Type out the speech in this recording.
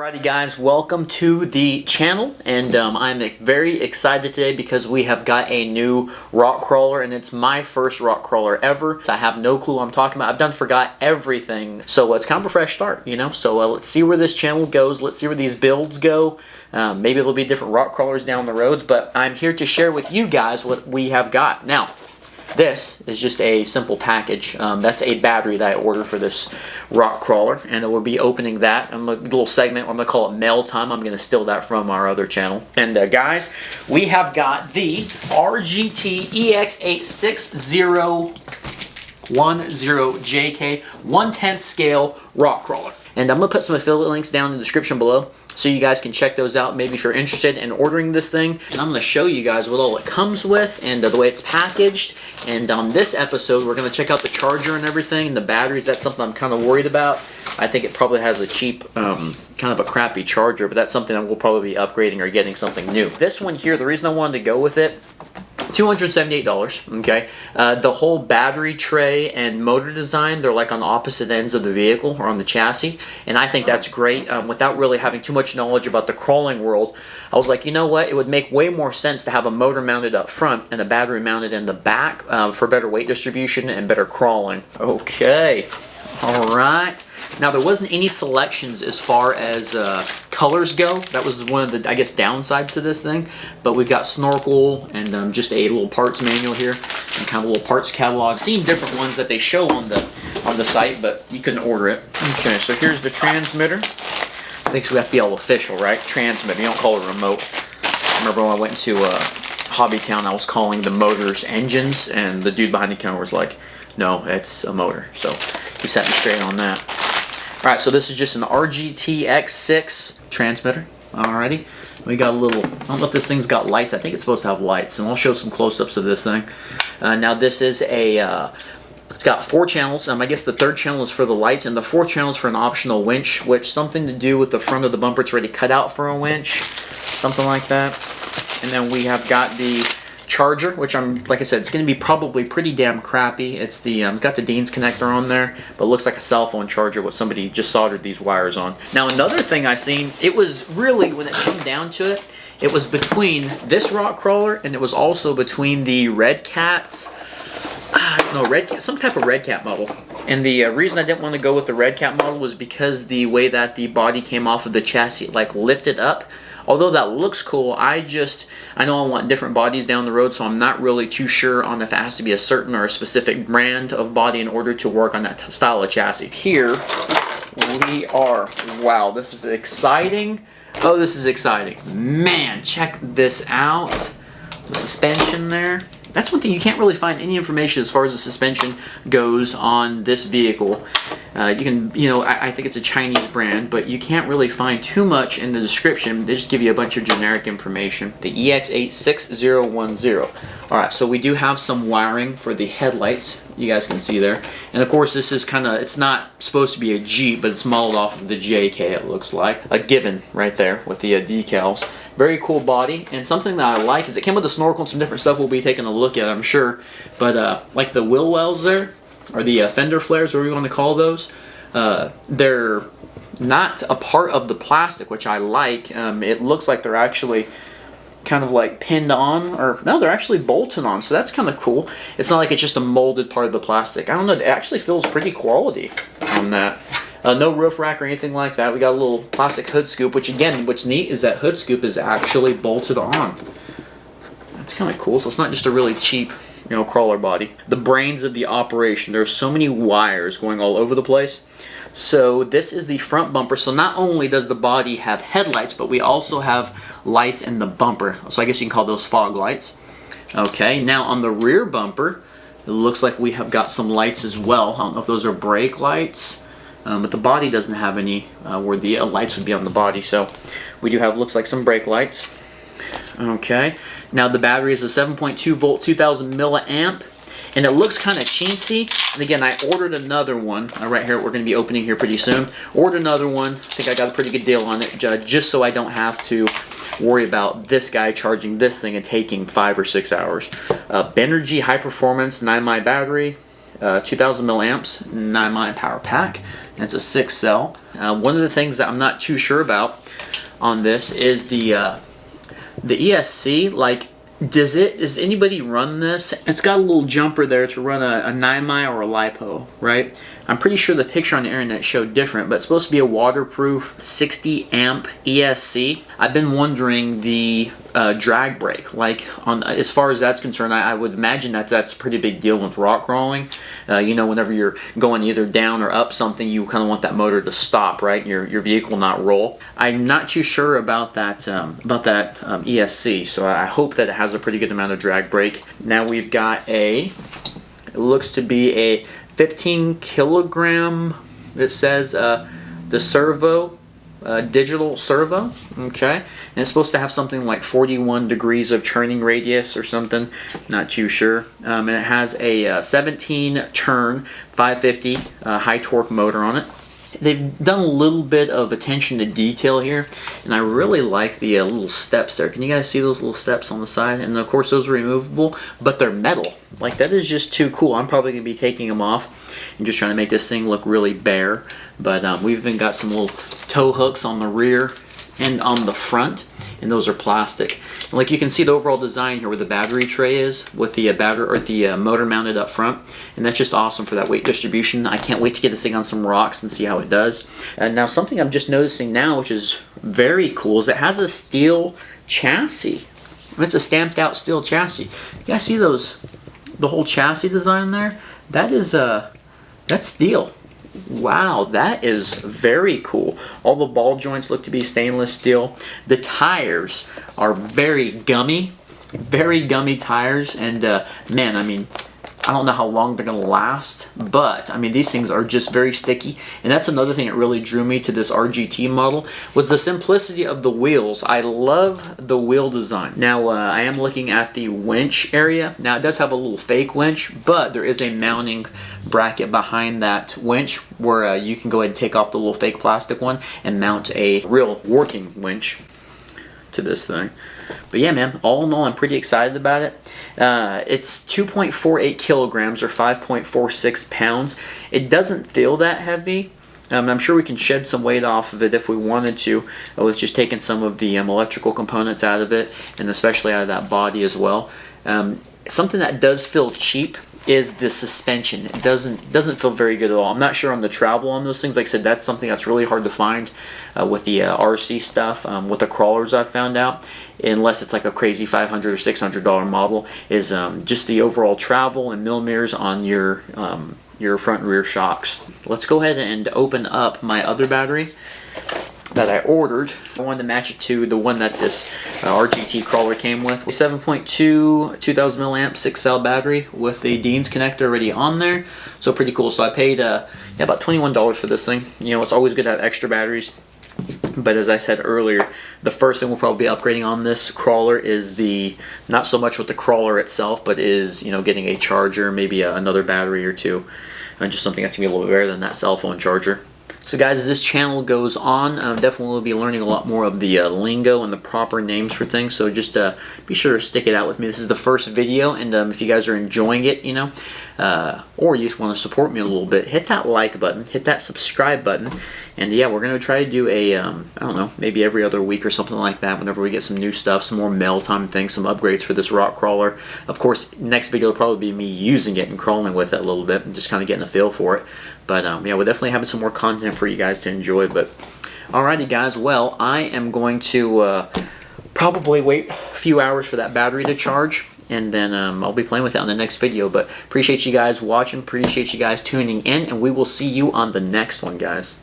Alrighty guys, welcome to the channel, and I'm very excited today because we have got a new rock crawler, and it's my first rock crawler ever. I have no clue what I'm talking about. I've forgot everything, so it's kind of a fresh start, you know. So let's see where this channel goes. Let's see where these builds go. Maybe there'll be different rock crawlers down the roads, but I'm here to share with you guys what we have got. Now, this is just a simple package. That's a battery that I ordered for this rock crawler, and we'll be opening that. I'm a little segment, I'm going to call it mail time. I'm going to steal that from our other channel. And guys, we have got the RGT EX86010 1/10 scale rock crawler. And I'm going to put some affiliate links down in the description below, so you guys can check those out maybe if you're interested in ordering this thing. And I'm going to show you guys what all it comes with and the way it's packaged. And on this episode, we're going to check out the charger and everything, and the batteries. That's something I'm kind of worried about. I think it probably has a cheap, kind of a crappy charger, but that's something that we'll probably be upgrading or getting something new. This one here, the reason I wanted to go with it, $278, okay? The whole battery tray and motor design, they're like on opposite ends of the vehicle or on the chassis, and I think that's great. Without really having too much knowledge about the crawling world, I was like, you know what, it would make way more sense to have a motor mounted up front and a battery mounted in the back for better weight distribution and better crawling. Okay, alright. Now, there wasn't any selections as far as colors go. That was one of the, I guess, downsides to this thing. But we've got snorkel and just a little parts manual here and kind of a little parts catalog. I've seen different ones that they show on the site, but you couldn't order it. Okay, so here's the transmitter. I think we have to be all official, right? Transmitter. You don't call it a remote. I remember when I went to Hobbytown, I was calling the motors engines, and the dude behind the counter was like, "No, it's a motor." So he set me straight on that. Alright, so this is just an RGT EX6 transmitter. Alrighty. We got a little, I don't know if this thing's got lights. I think it's supposed to have lights, and I'll show some close-ups of this thing. Now this is a, it's got 4 channels. I guess the 3rd channel is for the lights, and the 4th channel is for an optional winch, which something to do with the front of the bumper. It's already cut out for a winch, something like that. And then we have got the charger, which like I said, it's going to be probably pretty damn crappy. It's the got the Dean's connector on there, but it looks like a cell phone charger with somebody just soldered these wires on. Now, another thing I seen, it was really, when it came down to it, it was between this rock crawler and it was also between the Red Cat's, no, Red Cat, some type of Red Cat model. And the reason I didn't want to go with the Red Cat model was because the way that the body came off of the chassis, like lifted up. Although that looks cool, I know I want different bodies down the road, so I'm not really too sure on if it has to be a certain or a specific brand of body in order to work on that style of chassis. Here we are. Wow, this is exciting. Oh, this is exciting. Man, check this out. The suspension there. That's one thing, you can't really find any information as far as the suspension goes on this vehicle. You can, I think it's a Chinese brand, but you can't really find too much in the description. They just give you a bunch of generic information. The EX86010. Alright, so we do have some wiring for the headlights, you guys can see there. And of course, this is kind of, it's not supposed to be a Jeep, but it's modeled off of the JK, it looks like. A Gibbon right there with the decals. Very cool body, and something that I like is it came with a snorkel and some different stuff we'll be taking a look at, I'm sure. But like the wheel wells there, or the fender flares, whatever you want to call those, they're not a part of the plastic, which I like. It looks like they're actually kind of like pinned on, or no, they're actually bolted on, so that's kind of cool. It's not like it's just a molded part of the plastic. I don't know, it actually feels pretty quality on that. No roof rack or anything like that. We got a little plastic hood scoop, which again, what's neat is that hood scoop is actually bolted on. That's kind of cool. So it's not just a really cheap, crawler body. The brains of the operation. There's so many wires going all over the place. So this is the front bumper. So not only does the body have headlights, but we also have lights in the bumper. So I guess you can call those fog lights. Okay, now on the rear bumper, it looks like we have got some lights as well. I don't know if those are brake lights. But the body doesn't have any where the lights would be on the body, so we do have, looks like, some brake lights. Okay, now the battery is a 7.2 volt 2000 milliamp, and it looks kind of chintzy. And again, I ordered another one right here. We're going to be opening here pretty soon. Ordered another one. I think I got a pretty good deal on it, just so I don't have to worry about this guy charging this thing and taking 5 or 6 hours. Benergy high performance 9 mAh battery. 2000 milliamps, 9 power pack, and it's a 6 cell. One of the things that I'm not too sure about on this is the ESC. Like, does anybody run this? It's got a little jumper there to run a 9 or a LiPo, right? I'm pretty sure the picture on the internet showed different, but it's supposed to be a waterproof 60 amp ESC. I've been wondering the drag brake, like as far as that's concerned, I would imagine that that's a pretty big deal with rock crawling. You know, whenever you're going either down or up something, you kind of want that motor to stop, right? Your vehicle not roll. I'm not too sure about that ESC, so I hope that it has a pretty good amount of drag brake. Now we've got it looks to be a 15 kilogram, it says the servo, digital servo, okay, and it's supposed to have something like 41 degrees of turning radius or something, not too sure, and it has a 17 turn 550 high torque motor on it. They've done a little bit of attention to detail here, and I really like the little steps there. Can you guys see those little steps on the side? And of course those are removable, but they're metal. Like, that is just too cool. I'm probably going to be taking them off and just trying to make this thing look really bare. But we've even got some little tow hooks on the rear and on the front, and those are plastic. And like, you can see the overall design here where the battery tray is with the motor mounted up front, and that's just awesome for that weight distribution. I can't wait to get this thing on some rocks and see how it does. And now something I'm just noticing now, which is very cool, is it has a steel chassis. It's a stamped out steel chassis. You guys see those, the whole chassis design there? That is that's steel. Wow, that is very cool. All the ball joints look to be stainless steel. The tires are very gummy tires, and man, I mean, I don't know how long they're gonna last, but I mean, these things are just very sticky. And that's another thing that really drew me to this RGT model, was the simplicity of the wheels. I love the wheel design. Now I am looking at the winch area. Now it does have a little fake winch, but there is a mounting bracket behind that winch where you can go ahead and take off the little fake plastic one and mount a real working winch to this thing. But yeah, man, all in all, I'm pretty excited about it. It's 2.48 kilograms or 5.46 pounds. It doesn't feel that heavy. I'm sure we can shed some weight off of it if we wanted to, with just taking some of the electrical components out of it, and especially out of that body as well. Something that does feel cheap is the suspension. It doesn't feel very good at all. I'm not sure on the travel on those things. Like I said, that's something that's really hard to find with the RC stuff, with the crawlers I've found out, unless it's like a crazy $500 or $600 model, is just the overall travel and millimeters on your front and rear shocks. Let's go ahead and open up my other battery that I ordered. I wanted to match it to the one that this RGT crawler came with. 7.2 2000 milliamp 6 cell battery with the Dean's connector already on there, so pretty cool. So I paid yeah, about $21 for this thing. You know, it's always good to have extra batteries, but as I said earlier, the first thing we'll probably be upgrading on this crawler is not so much with the crawler itself, but is, you know, getting a charger, maybe another battery or two, and just something that's gonna be a little bit better than that cell phone charger. So guys, as this channel goes on, definitely will be learning a lot more of the lingo and the proper names for things, so just be sure to stick it out with me. This is the first video, and if you guys are enjoying it, you know, or you just want to support me a little bit, hit that like button, hit that subscribe button, and yeah, we're going to try to do a, I don't know, maybe every other week or something like that, whenever we get some new stuff, some more mail time things, some upgrades for this rock crawler. Of course, next video will probably be me using it and crawling with it a little bit, and just kind of getting a feel for it. But yeah, we're definitely having some more content for you guys to enjoy. But alrighty guys, well, I am going to probably wait a few hours for that battery to charge, and then I'll be playing with it on the next video. But appreciate you guys watching, appreciate you guys tuning in, and we will see you on the next one, guys.